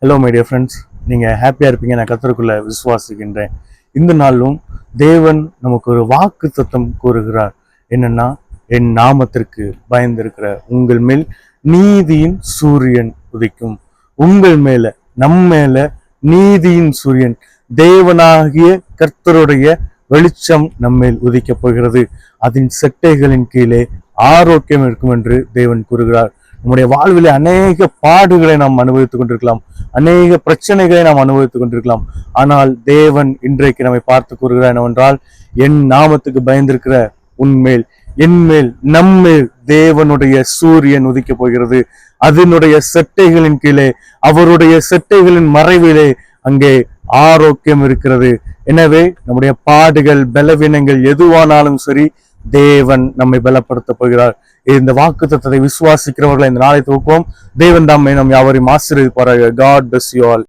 Hello my dear friends, நீங்கள் ஹாப்பியாக இருப்பீங்க நான் கர்த்தருக்குள்ள விசுவாசிக்கின்றேன். இந்த நாளும் தேவன் நமக்கு ஒரு வாக்கு தத்தம் கூறுகிறார். என்னன்னா, என் நாமத்திற்கு பயந்திருக்கிற உங்கள் மேல் நீதியின் சூரியன் உதிக்கும். உங்கள் மேல, மேல நீதியின் சூரியன், தேவனாகிய கர்த்தருடைய வெளிச்சம் நம்மேல் உதிக்கப் போகிறது. அதன் செட்டைகளின் கீழே ஆரோக்கியம் இருக்கும் என்று தேவன் கூறுகிறார். நம்முடைய வாழ்விலே அநேக பாடுகளை நாம் அனுபவித்துக் கொண்டிருக்கலாம், அநேக பிரச்சனைகளை நாம் அனுபவித்துக் கொண்டிருக்கலாம். ஆனால் தேவன் இன்றைக்கு நம்மை பார்த்து கூறுகிறார் என்னவென்றால், என் நாமத்துக்கு பயந்திருக்கிற உன்மேல், என்மேல், நம்மேல் தேவனுடைய சூரியன் உதிக்கப் போகிறது. அதனுடைய செட்டைகளின் கீழே, அவருடைய செட்டைகளின் மறைவிலே அங்கே ஆரோக்கியம் இருக்கிறது. எனவே நம்முடைய பாடுகள், பலவீனங்கள் எதுவானாலும் சரி, தேவன் நம்மை பலப்படுத்த போகிறார். இந்த வாக்கு தத்தத்தை விசுவாசிக்கிறவர்களை இந்த நாளை துவக்குவோம். தேவன் தாமே நம் யாவரையும் ஆசீர்வதிப்பாராக. God bless you all.